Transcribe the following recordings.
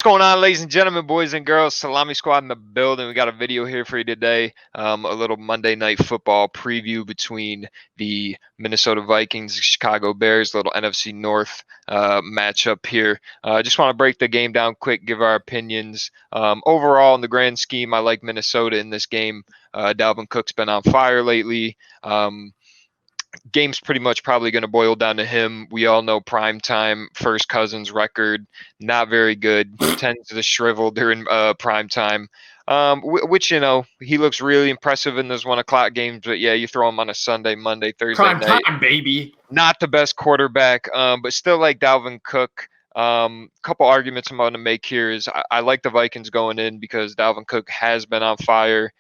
What's going on, ladies and gentlemen, boys and girls? Salami Squad in the building. We got a video here for you today. A little Monday Night Football preview between the Minnesota Vikings and Chicago Bears. Little NFC North matchup here. I just want to break the game down quick, give our opinions. Overall, in the grand scheme, I like Minnesota in this game. Dalvin Cook's been on fire lately. Game's pretty much probably going to boil down to him. We all know prime time, first Cousins record, not very good. Tends to shrivel during prime time, which, he looks really impressive in those 1 o'clock games. But, yeah, you throw him on a Sunday, Monday, Thursday prime night. time, baby. Not the best quarterback, but still like Dalvin Cook. Couple arguments I'm going to make here is I like the Vikings going in because Dalvin Cook has been on fire.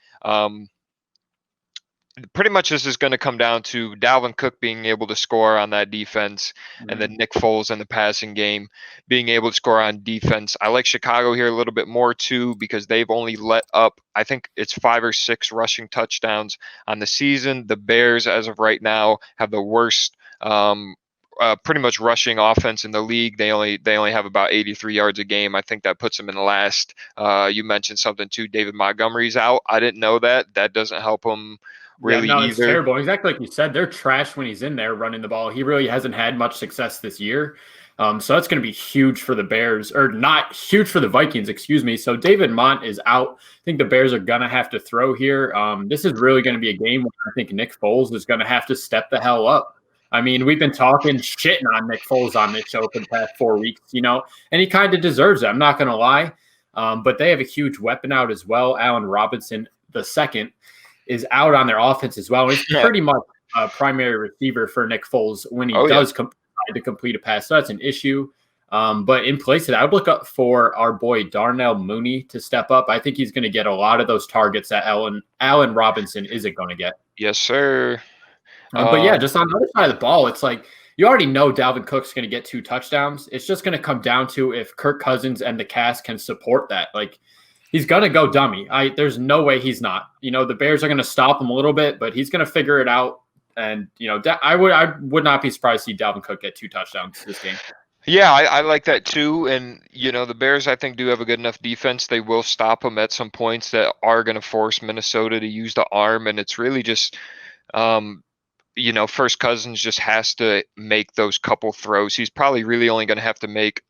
Pretty much this is going to come down to Dalvin Cook being able to score on that defense, and then Nick Foles in the passing game being able to score on defense. I like Chicago here a little bit more too because they've only let up, I think it's 5 or 6 rushing touchdowns on the season. The Bears, as of right now, have the worst pretty much rushing offense in the league. They only have about 83 yards a game. I think that puts them in the last. You mentioned something too. David Montgomery's out. I didn't know that. That doesn't help them really either. It's terrible. Exactly like you said, they're trash when he's in there running the ball. He really hasn't had much success this year. So that's going to be huge for the Bears, or not huge for the Vikings, excuse me. So David Mont is out. I think the Bears are going to have to throw here. This is really going to be a game where I think Nick Foles is going to have to step the hell up. I mean, we've been talking shitting on Nick Foles on this show for the past 4 weeks, and he kind of deserves it. I'm not going to lie. But they have a huge weapon out as well. Allen Robinson II is out on their offense as well. He's pretty much a primary receiver for Nick Foles when he does try to complete a pass. So that's an issue. But in place of that, I would look up for our boy Darnell Mooney to step up. I think he's going to get a lot of those targets that Allen Robinson isn't going to get. Yes, sir. But yeah, just on the other side of the ball, it's like you already know Dalvin Cook's going to get 2 touchdowns. It's just going to come down to if Kirk Cousins and the cast can support that. Like, he's going to go dummy. There's no way he's not. The Bears are going to stop him a little bit, but he's going to figure it out. And, I would not be surprised to see Dalvin Cook get 2 touchdowns this game. Yeah, I like that too. And, the Bears, I think, do have a good enough defense. They will stop them at some points that are going to force Minnesota to use the arm. And it's really just, first Cousins just has to make those couple throws. He's probably really only going to have to make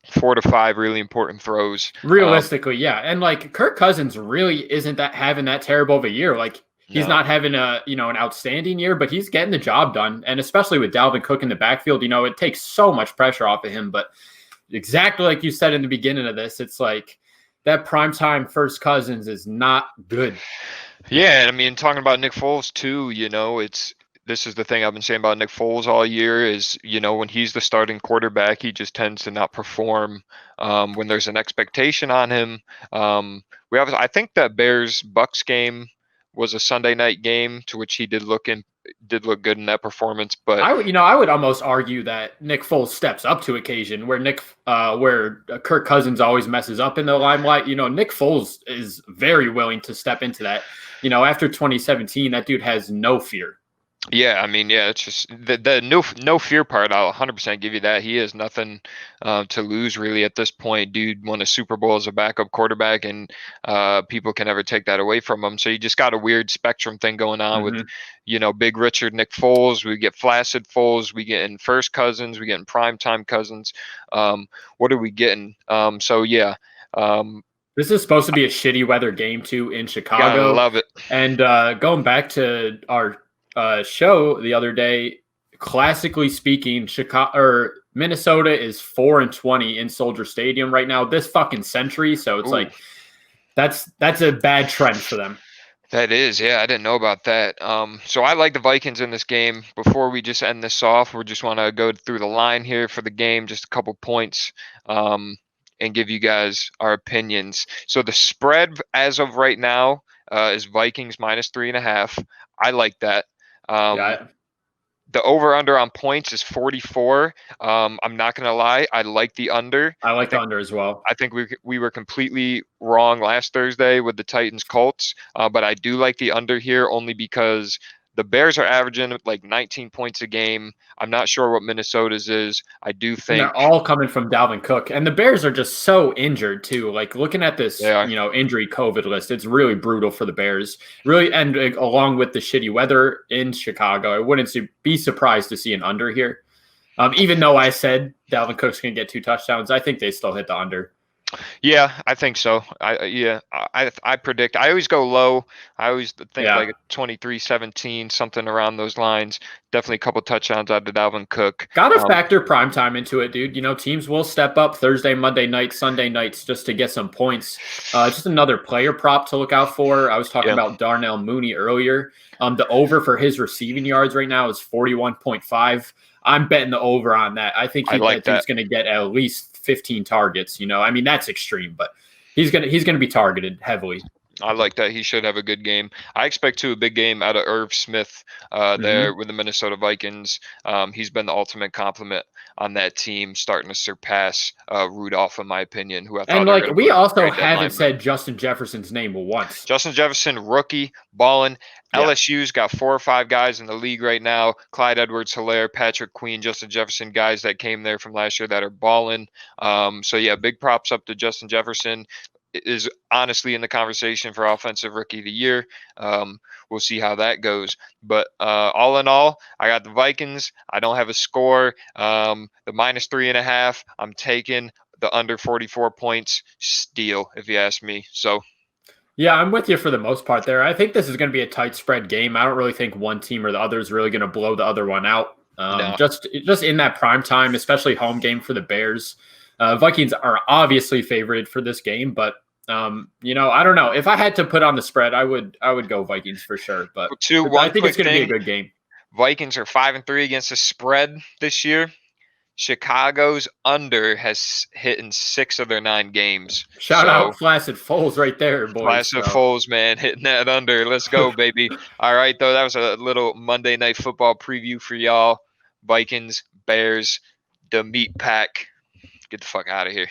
4 to 5 really important throws. Realistically, yeah. And like Kirk Cousins really isn't having that terrible of a year. Like he's not having an outstanding year, but he's getting the job done. And especially with Dalvin Cook in the backfield, it takes so much pressure off of him. But exactly like you said in the beginning of this, it's like that primetime first Cousins is not good. Yeah, I mean, talking about Nick Foles too, this is the thing I've been saying about Nick Foles all year is, when he's the starting quarterback, he just tends to not perform when there's an expectation on him. I think that Bears-Bucks game was a Sunday night game to which he did look good in that performance. But I would almost argue that Nick Foles steps up to occasion where where Kirk Cousins always messes up in the limelight. Nick Foles is very willing to step into that. After 2017, that dude has no fear. Yeah, I mean, yeah, it's just the no fear part. I'll 100% give you that. He has nothing to lose really at this point. Dude won a Super Bowl as a backup quarterback, and people can never take that away from him. So you just got a weird spectrum thing going on with, Big Richard, Nick Foles. We get flaccid Foles. We get in first Cousins. We get in primetime Cousins. What are we getting? So yeah. This is supposed to be a shitty weather game too in Chicago. I love it. And going back to our show the other day, classically speaking, Minnesota is 4-20 in Soldier Stadium right now this fucking century. So it's like that's a bad trend for them. That is, yeah, I didn't know about that. So I like the Vikings in this game. Before we just end this off, we just want to go through the line here for the game, just a couple points, and give you guys our opinions. So the spread as of right now is Vikings -3.5. I like that. The over-under on points is 44. I'm not going to lie. I like the under. I like the under as well. I think we were completely wrong last Thursday with the Titans-Colts, but I do like the under here only because The Bears are averaging like 19 points a game. I'm not sure what Minnesota's is. I do And think they're all coming from Dalvin Cook. And the Bears are just so injured, too. Like, looking at they this, are. injury COVID list, it's really brutal for the Bears. Really, and along with the shitty weather in Chicago, I wouldn't be surprised to see an under here. Even though I said Dalvin Cook's going to get 2 touchdowns, I think they still hit the under. Yeah, I think so. I predict. I always go low. I always think like a 23-17, something around those lines. Definitely a couple touchdowns out of Dalvin Cook. Got to factor primetime into it, dude. Teams will step up Thursday, Monday night, Sunday nights just to get some points. Just another player prop to look out for. I was talking about Darnell Mooney earlier. The over for his receiving yards right now is 41.5. I'm betting the over on that. I think he's going to get at least 15 targets. I mean, that's extreme, but he's gonna be targeted heavily. I like that. He should have a good game. I expect a big game out of Irv Smith there with the Minnesota Vikings. He's been the ultimate compliment on that team, starting to surpass Rudolph, in my opinion. Who I thought. And we also haven't said Justin Jefferson's name once. Justin Jefferson, rookie, balling. Yeah. LSU's got 4 or 5 guys in the league right now. Clyde Edwards-Helaire, Patrick Queen, Justin Jefferson, guys that came there from last year that are balling. So, yeah, big props up to Justin Jefferson. Is honestly in the conversation for Offensive Rookie of the Year. We'll see how that goes. But all in all, I got the Vikings. I don't have a score. The -3.5, I'm taking the under 44 points. Steal, if you ask me. So. Yeah, I'm with you for the most part there. I think this is going to be a tight spread game. I don't really think one team or the other is really going to blow the other one out. No. Just in that prime time, especially home game for the Bears. Vikings are obviously favored for this game, but I don't know. If I had to put on the spread, I would go Vikings for sure. But I think it's going to be a good game. Vikings are 5-3 against the spread this year. Chicago's under has hit in 6 of their 9 games. Shout out Flaccid Foles right there, boys. Flaccid Foles, man, hitting that under. Let's go, baby. All right, though, that was a little Monday Night Football preview for y'all. Vikings, Bears, the meat pack. Get the fuck out of here.